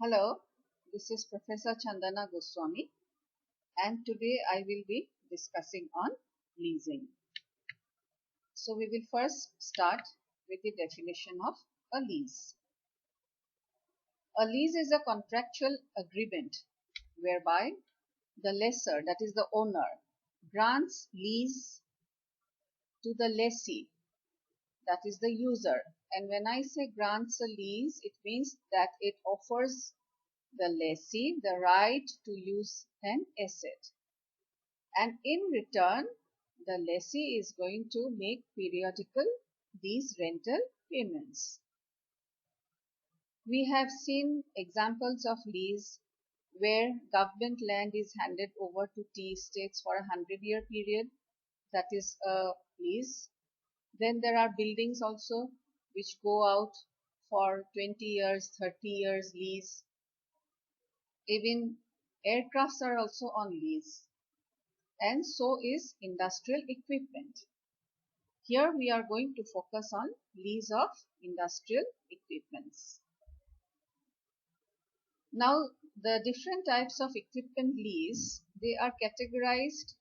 Hello, this is Professor Chandana Goswami, and today I will be discussing on leasing. So we will first start with the definition of a lease. A lease is a contractual agreement whereby the lessor, that is the owner, grants lease to the lessee, that is the user. And when I say grants a lease, it means that it offers the lessee the right to use an asset, and in return the lessee is going to make periodical these rental payments. We have seen examples of lease where government land is handed over to tea estates for a 100-year period, that is a lease. Then there are buildings also which go out for 20 years, 30 years lease. Even aircrafts are also on lease, and so is industrial equipment. Here we are going to focus on lease of industrial equipments. Now the different types of equipment lease, they are categorized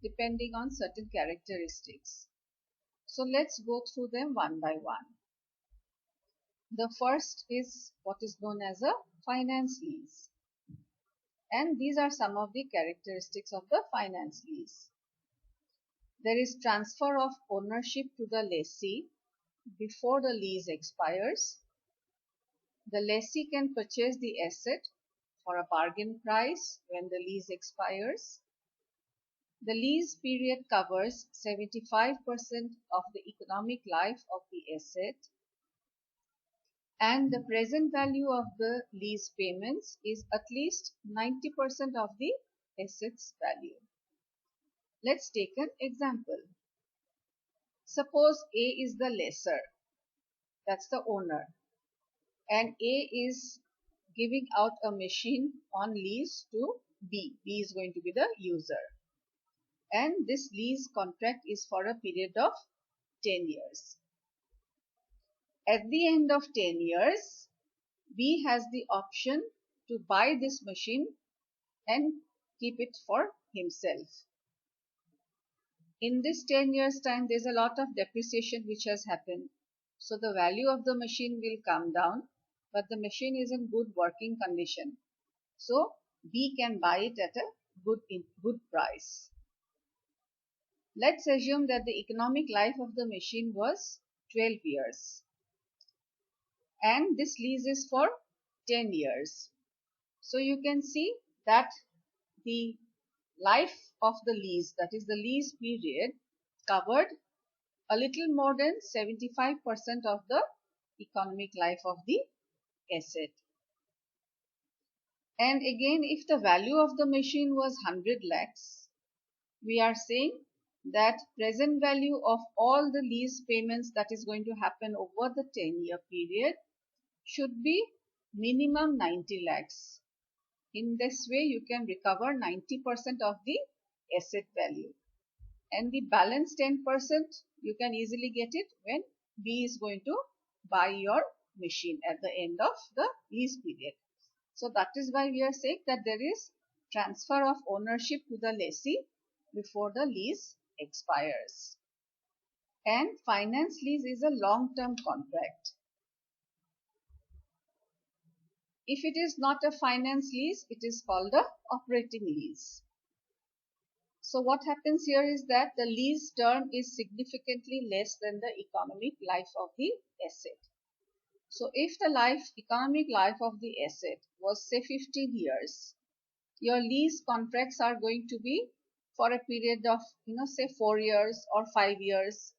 depending on certain characteristics. So let's go through them one by one. The first is what is known as a finance lease. And these are some of the characteristics of the finance lease. There is transfer of ownership to the lessee before the lease expires. The lessee can purchase the asset for a bargain price when the lease expires. The lease period covers 75% of the economic life of the asset, and the present value of the lease payments is at least 90% of the asset's value. Let's take an example. Suppose A is the lessor, that's the owner, and A is giving out a machine on lease to B. B is going to be the user, and this lease contract is for a period of 10 years. At the end of 10 years, B has the option to buy this machine and keep it for himself. In this 10 years time, there's a lot of depreciation which has happened. So the value of the machine will come down, but the machine is in good working condition. So B can buy it at a good price. Let's assume that the economic life of the machine was 12 years. And this lease is for 10 years. So you can see that the life of the lease, that is the lease period, covered a little more than 75% of the economic life of the asset. And again, if the value of the machine was 100 lakhs, we are saying that present value of all the lease payments that is going to happen over the 10-year period should be minimum 90 lakhs. In this way, you can recover 90% of the asset value. And the balance 10%, you can easily get it when B is going to buy your machine at the end of the lease period. So that is why we are saying that there is transfer of ownership to the lessee before the lease expires. And finance lease is a long-term contract. If it is not a finance lease, it is called a operating lease. So what happens here is that the lease term is significantly less than the economic life of the asset. So if the economic life of the asset was say 15 years, your lease contracts are going to be for a period of say 4 years or 5 years.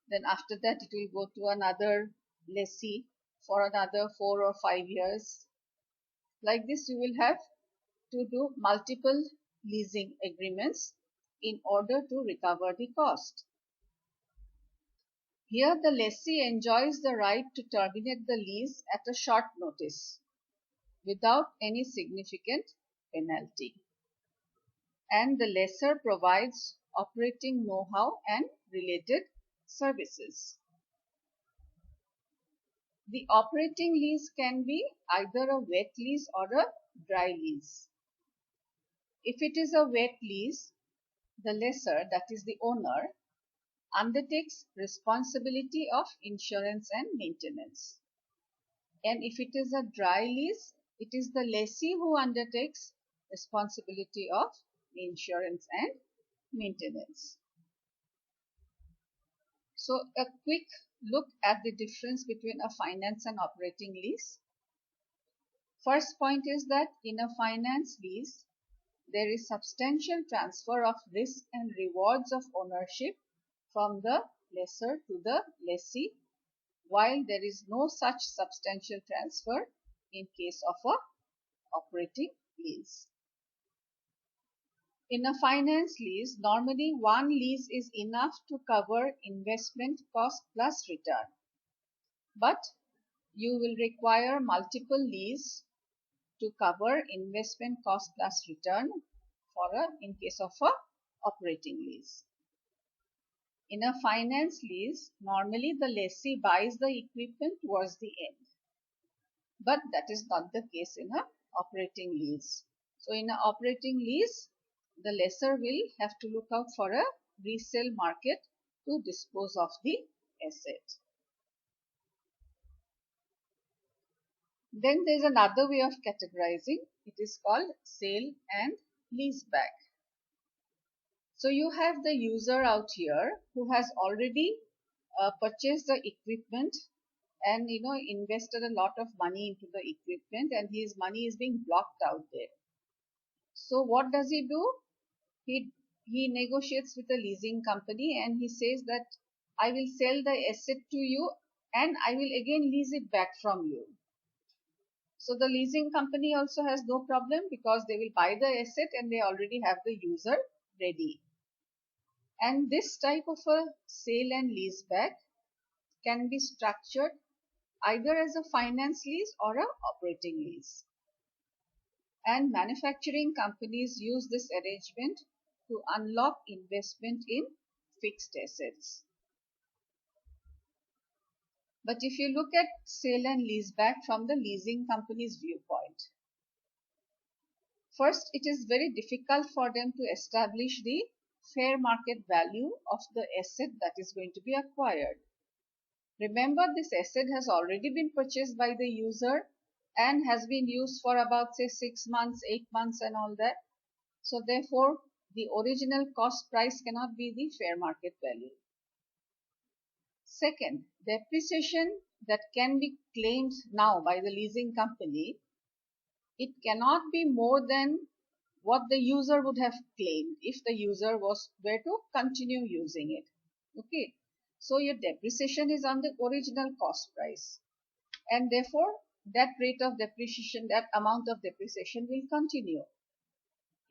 Then after that it will go to another lessee for another 4 or 5 years. Like this, you will have to do multiple leasing agreements in order to recover the cost. Here the lessee enjoys the right to terminate the lease at a short notice without any significant penalty. And the lessor provides operating know-how and related services. The operating lease can be either a wet lease or a dry lease. If it is a wet lease, the lessor, that is the owner, undertakes responsibility of insurance and maintenance. And if it is a dry lease, it is the lessee who undertakes responsibility of insurance and maintenance. So a quick look at the difference between a finance and operating lease. First point is that in a finance lease, there is substantial transfer of risk and rewards of ownership from the lessor to the lessee, while there is no such substantial transfer in case of a operating lease. In a finance lease, normally one lease is enough to cover investment cost plus return, but you will require multiple lease to cover investment cost plus return in case of a operating lease. In a finance lease, normally the lessee buys the equipment towards the end, but that is not the case in a operating lease. So in an operating lease, the lessor will have to look out for a resale market to dispose of the asset. Then there is another way of categorizing. It is called sale and lease back. So you have the user out here who has already purchased the equipment and invested a lot of money into the equipment, and his money is being blocked out there. So what does he do? He negotiates with the leasing company and he says that I will sell the asset to you and I will again lease it back from you. So the leasing company also has no problem because they will buy the asset and they already have the user ready. And this type of a sale and lease back can be structured either as a finance lease or an operating lease. And manufacturing companies use this arrangement to unlock investment in fixed assets. But if you look at sale and lease back from the leasing company's viewpoint, first it is very difficult for them to establish the fair market value of the asset that is going to be acquired. Remember, this asset has already been purchased by the user and has been used for about say 6 months, 8 months and all that. So therefore, the original cost price cannot be the fair market value. Second, depreciation that can be claimed now by the leasing company, it cannot be more than what the user would have claimed if the user were to continue using it. Okay, so your depreciation is on the original cost price, and therefore that rate of depreciation, that amount of depreciation will continue.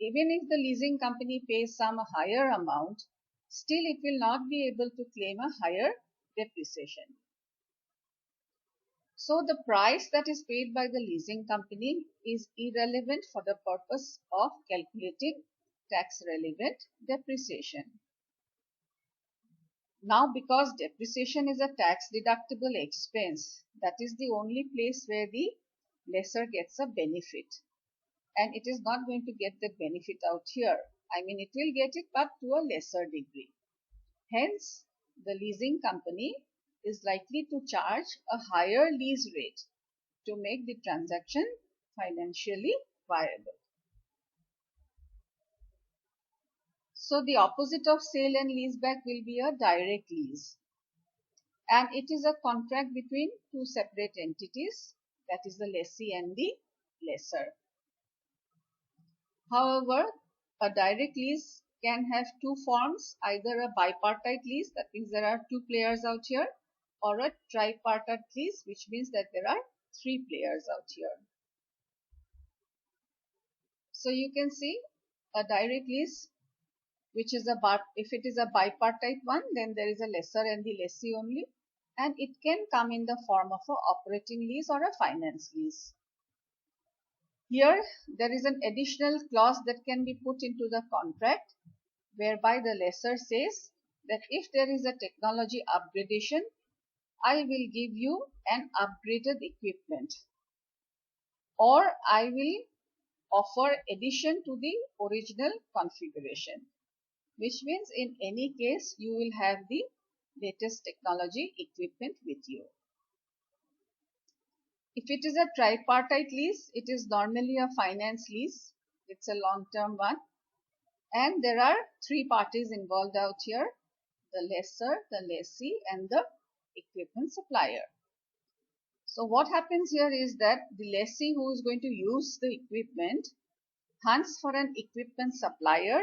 Even if the leasing company pays some higher amount, still it will not be able to claim a higher depreciation. So the price that is paid by the leasing company is irrelevant for the purpose of calculating tax relevant depreciation. Now, because depreciation is a tax deductible expense, that is the only place where the lessor gets a benefit, and it is not going to get that benefit out here. I mean, it will get it, but to a lesser degree. Hence, the leasing company is likely to charge a higher lease rate to make the transaction financially viable. So the opposite of sale and lease back will be a direct lease, and it is a contract between two separate entities, that is the lessee and the lessor. However, a direct lease can have two forms, either a bipartite lease, that means there are two players out here, or a tripartite lease, which means that there are three players out here. So you can see a direct lease, which is if it is a bipartite one, then there is a lessor and the lessee only, and it can come in the form of an operating lease or a finance lease. Here there is an additional clause that can be put into the contract, whereby the lessor says that if there is a technology upgradation, I will give you an upgraded equipment, or I will offer addition to the original configuration, which means in any case you will have the latest technology equipment with you. If it is a tripartite lease, it is normally a finance lease. It's a long-term one. And there are three parties involved out here: the lessor, the lessee, and the equipment supplier. So what happens here is that the lessee who is going to use the equipment hunts for an equipment supplier,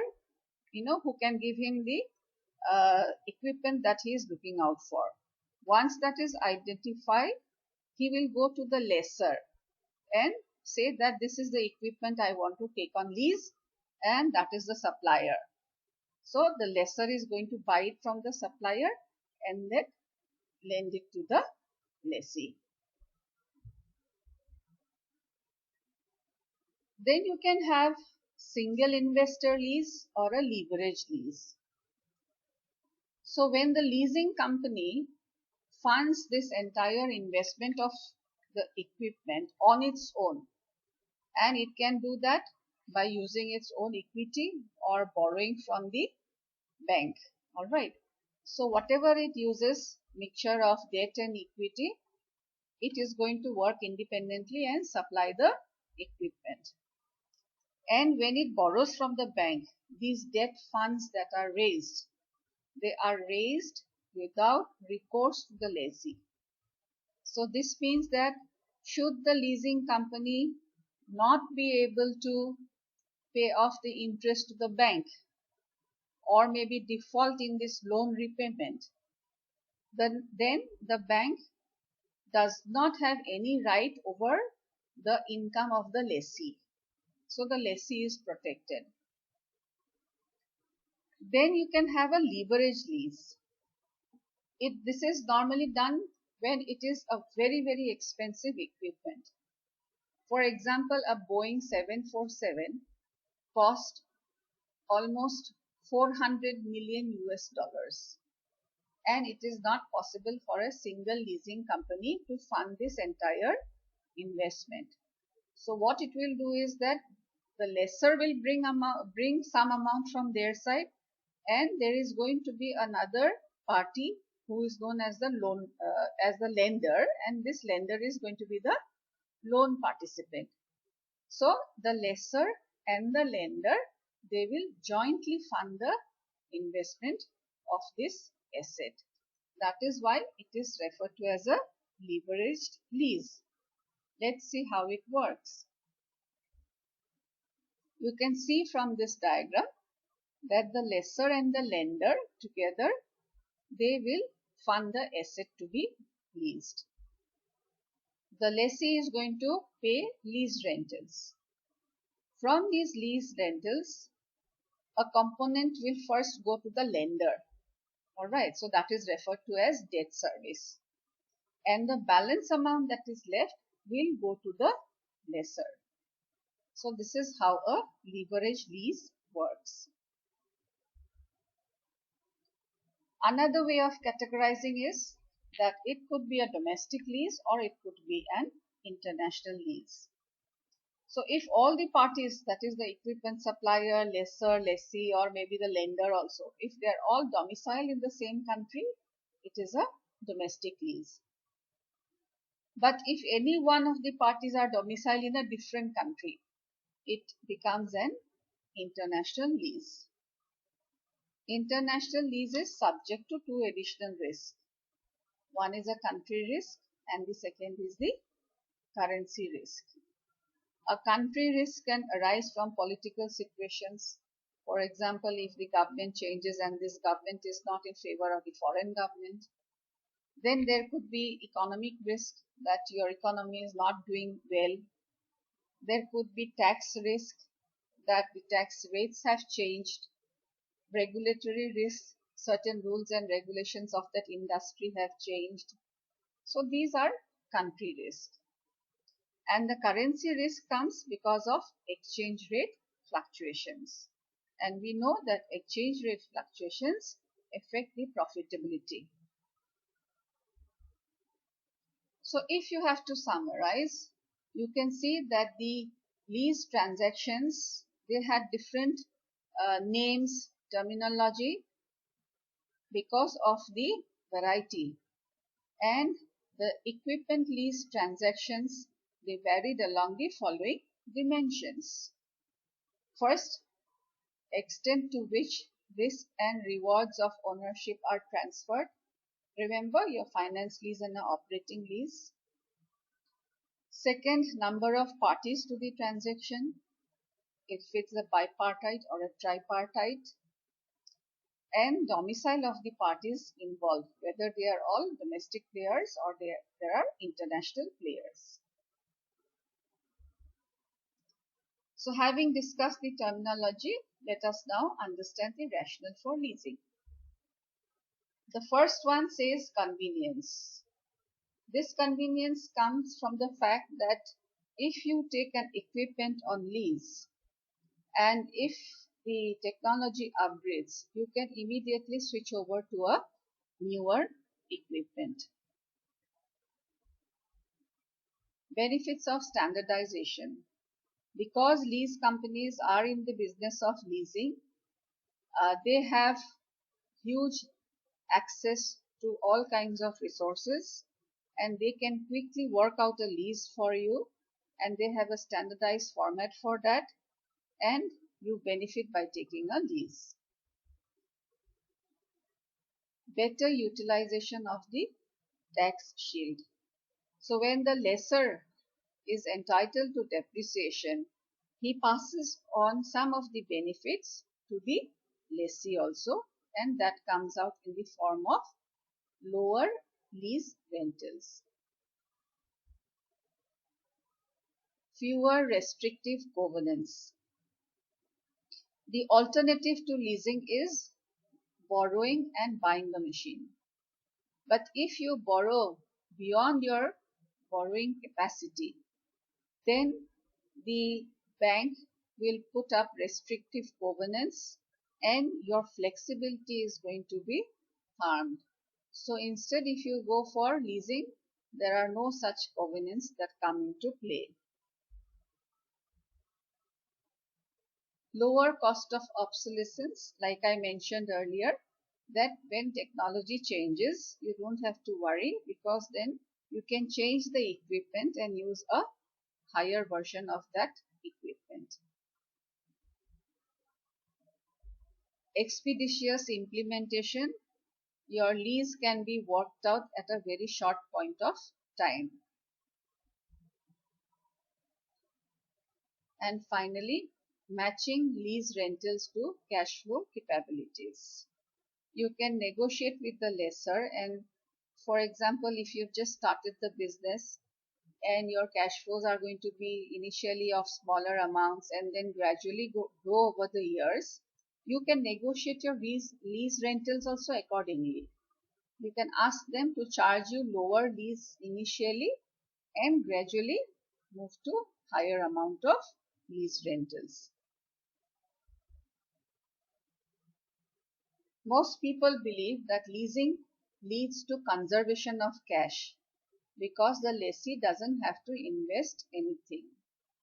who can give him the equipment that he is looking out for. Once that is identified, he will go to the lessor and say that this is the equipment I want to take on lease, and that is the supplier. So the lessor is going to buy it from the supplier and then lend it to the lessee. Then you can have single investor lease or a leverage lease. So when the leasing company funds this entire investment of the equipment on its own, and it can do that by using its own equity or borrowing from the bank. Alright. So whatever it uses, mixture of debt and equity, it is going to work independently and supply the equipment. And when it borrows from the bank, these debt funds that are raised, they are raised without recourse to the lessee. So this means that should the leasing company not be able to pay off the interest to the bank, or maybe default in this loan repayment, then the bank does not have any right over the income of the lessee. So the lessee is protected. Then you can have a leverage lease. This is normally done when it is a very, very expensive equipment. For example, a Boeing 747 cost almost 400 million US dollars. And it is not possible for a single leasing company to fund this entire investment. So what it will do is that the lessor will bring some amount from their side, and there is going to be another party who is known as the lender, and this lender is going to be the loan participant. So the lessor and the lender, they will jointly fund the investment of this asset. That is why it is referred to as a leveraged lease. Let's see how it works. You can see from this diagram that the lessor and the lender together, they will fund the asset to be leased. The lessee is going to pay lease rentals. From these lease rentals, a component will first go to the lender. Alright, so that is referred to as debt service. And the balance amount that is left will go to the lessor. So this is how a leverage lease works. Another way of categorizing is that it could be a domestic lease or it could be an international lease. So if all the parties, that is the equipment supplier, lessor, lessee, or maybe the lender also, if they are all domiciled in the same country, it is a domestic lease. But if any one of the parties are domiciled in a different country, it becomes an international lease. International lease is subject to two additional risks. One is a country risk and the second is the currency risk. A country risk can arise from political situations. For example, if the government changes and this government is not in favor of the foreign government, then there could be economic risk that your economy is not doing well. There could be tax risk that the tax rates have changed. Regulatory risk, certain rules and regulations of that industry have changed. So these are country risk. And the currency risk comes because of exchange rate fluctuations. And we know that exchange rate fluctuations affect the profitability. So if you have to summarize, you can see that the lease transactions, they had different names, terminology because of the variety, and the equipment lease transactions, they varied along the following dimensions. First, extent to which risk and rewards of ownership are transferred. Remember your finance lease and an operating lease. Second, number of parties to the transaction, if it's a bipartite or a tripartite. And domicile of the parties involved, whether they are all domestic players or there are international players. So having discussed the terminology, let us now understand the rationale for leasing. The first one says convenience. This convenience comes from the fact that if you take an equipment on lease and if the technology upgrades, you can immediately switch over to a newer equipment. Benefits of standardization. Because lease companies are in the business of leasing, they have huge access to all kinds of resources, and they can quickly work out a lease for you, and they have a standardized format for that, and you benefit by taking a lease. Better utilization of the tax shield. So when the lessor is entitled to depreciation, he passes on some of the benefits to the lessee also, and that comes out in the form of lower lease rentals. Fewer restrictive covenants. The alternative to leasing is borrowing and buying the machine. But if you borrow beyond your borrowing capacity, then the bank will put up restrictive covenants and your flexibility is going to be harmed. So instead, if you go for leasing, there are no such covenants that come into play. Lower cost of obsolescence, like I mentioned earlier, that when technology changes, you don't have to worry because then you can change the equipment and use a higher version of that equipment. Expeditious implementation. Your lease can be worked out at a very short point of time. And finally, matching lease rentals to cash flow capabilities. You can negotiate with the lessor, and for example, if you've just started the business and your cash flows are going to be initially of smaller amounts and then gradually grow over the years, you can negotiate your lease rentals also accordingly. You can ask them to charge you lower lease initially and gradually move to higher amount of lease rentals. Most people believe that leasing leads to conservation of cash because the lessee doesn't have to invest anything.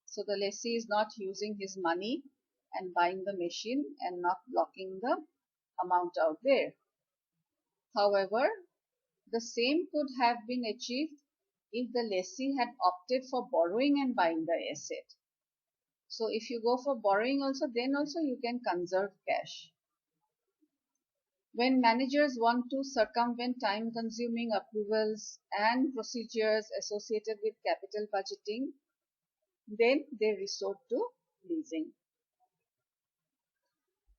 So the lessee is not using his money and buying the machine and not blocking the amount out there. However, the same could have been achieved if the lessee had opted for borrowing and buying the asset. So if you go for borrowing also, then also you can conserve cash. When managers want to circumvent time-consuming approvals and procedures associated with capital budgeting, then they resort to leasing.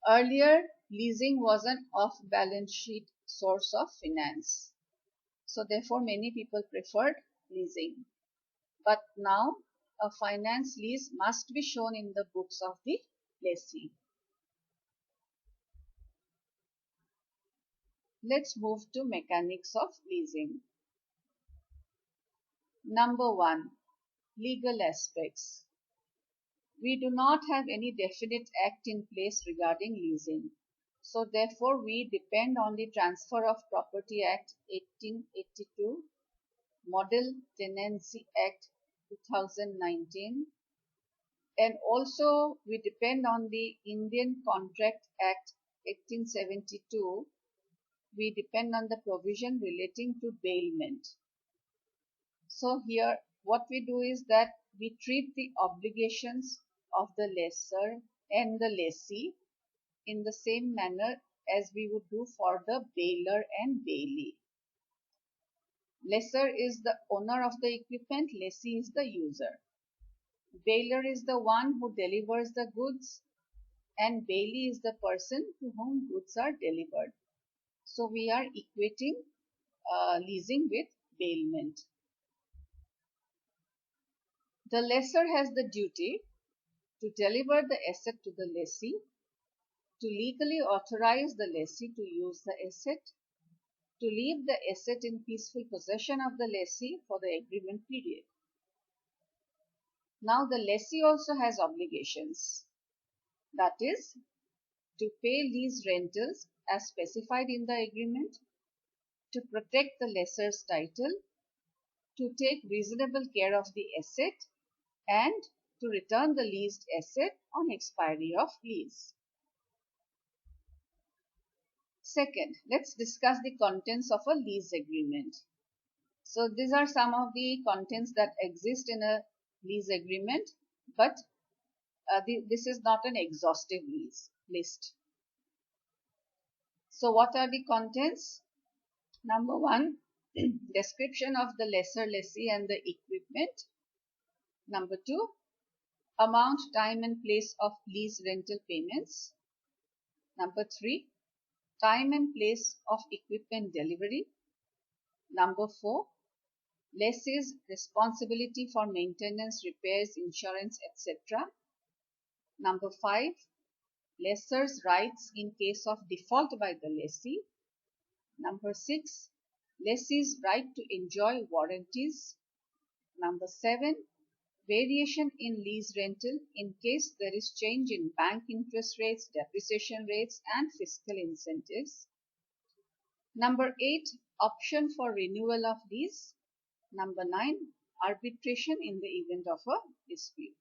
Earlier, leasing was an off-balance sheet source of finance. So therefore, many people preferred leasing. But now, a finance lease must be shown in the books of the lessee. Let's move to mechanics of leasing. Number 1, legal aspects. We do not have any definite act in place regarding leasing. So therefore, we depend on the Transfer of Property Act 1882, Model Tenancy Act 2019, and also we depend on the Indian Contract Act 1872. We depend on the provision relating to bailment. So here what we do is that we treat the obligations of the lessor and the lessee in the same manner as we would do for the bailor and bailee. Lessor is the owner of the equipment, lessee is the user. Bailor is the one who delivers the goods, and bailee is the person to whom goods are delivered. So we are equating leasing with bailment. The lessor has the duty to deliver the asset to the lessee, to legally authorize the lessee to use the asset, to leave the asset in peaceful possession of the lessee for the agreement period. Now the lessee also has obligations, that is, to pay lease rentals as specified in the agreement, to protect the lessor's title, to take reasonable care of the asset, and to return the leased asset on expiry of lease. Second, let's discuss the contents of a lease agreement. So these are some of the contents that exist in a lease agreement, but this is not an exhaustive list. So what are the contents? Number one, description of the lessor, lessee and the equipment. Number two, amount, time and place of lease rental payments. Number three, time and place of equipment delivery. Number four, lessee's responsibility for maintenance, repairs, insurance, etc. Number five, lessor's rights in case of default by the lessee. Number six, lessee's right to enjoy warranties. Number seven, variation in lease rental in case there is change in bank interest rates, depreciation rates and fiscal incentives. Number 8, option for renewal of lease. Number 9, arbitration in the event of a dispute.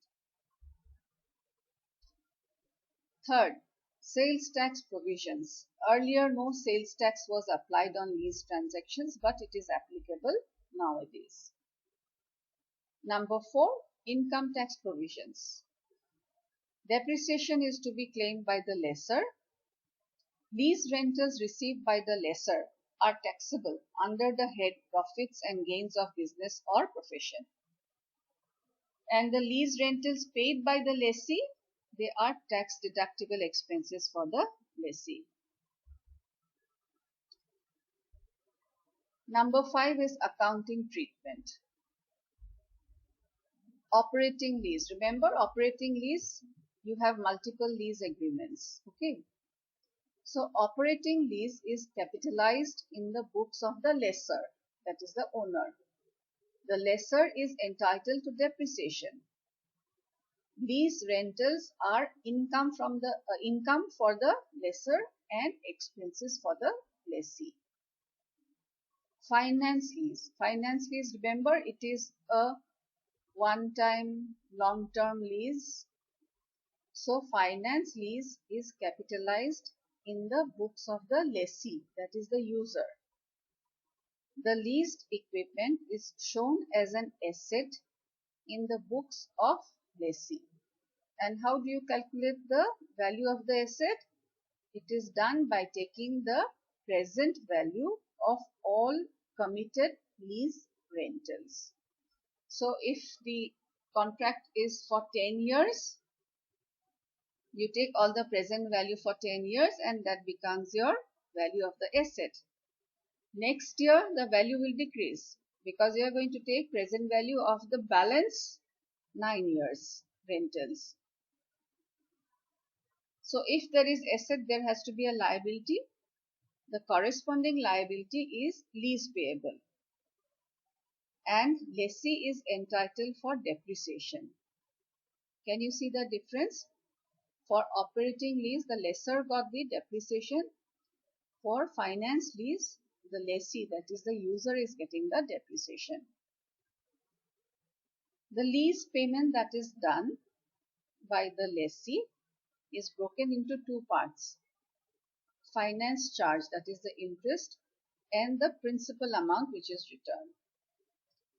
Third, sales tax provisions. Earlier, no sales tax was applied on lease transactions, but it is applicable nowadays. Number 4, income tax provisions. Depreciation is to be claimed by the lessor. Lease rentals received by the lessor are taxable under the head profits and gains of business or profession. And the lease rentals paid by the lessee, they are tax deductible expenses for the lessee. Number 5 is accounting treatment. Operating lease. Remember, operating lease, you have multiple lease agreements. Okay. So operating lease is capitalized in the books of the lessor, that is the owner. The lessor is entitled to depreciation. Lease rentals are income for the lessor and expenses for the lessee. Finance lease. Finance lease, remember, it is a one-time long-term lease. So finance lease is capitalized in the books of the lessee, that is the user. The leased equipment is shown as an asset in the books of lessee. And how do you calculate the value of the asset? It is done by taking the present value of all committed lease rentals. So if the contract is for 10 years, you take all the present value for 10 years and that becomes your value of the asset. Next year, the value will decrease because you are going to take present value of the balance 9 years rentals. So if there is asset, there has to be a liability. The corresponding liability is lease payable. And lessee is entitled for depreciation. Can you see the difference? For operating lease, the lessor got the depreciation. For finance lease, the lessee, that is the user, is getting the depreciation. The lease payment that is done by the lessee is broken into two parts: finance charge, that is the interest, and the principal amount which is returned.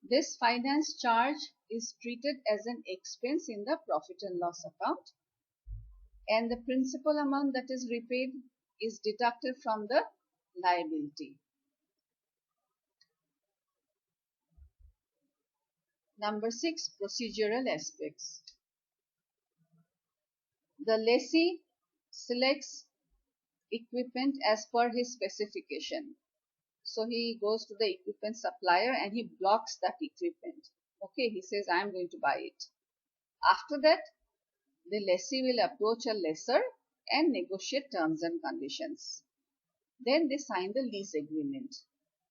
This finance charge is treated as an expense in the profit and loss account, and the principal amount that is repaid is deducted from the liability. Number 6, procedural aspects. The lessee selects equipment as per his specification. So he goes to the equipment supplier and he blocks that equipment. Okay, he says, I am going to buy it. After that, the lessee will approach a lessor and negotiate terms and conditions. Then they sign the lease agreement.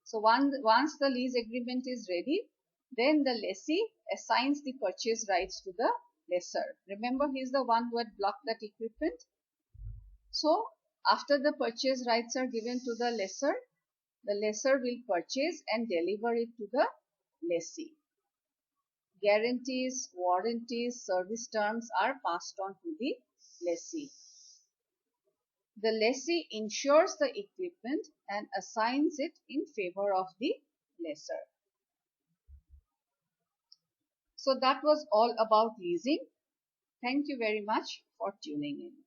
So once the lease agreement is ready, then the lessee assigns the purchase rights to the lessor. Remember, he is the one who had blocked that equipment. So after the purchase rights are given to the lessor will purchase and deliver it to the lessee. Guarantees, warranties, service terms are passed on to the lessee. The lessee insures the equipment and assigns it in favor of the lessor. So that was all about leasing. Thank you very much for tuning in.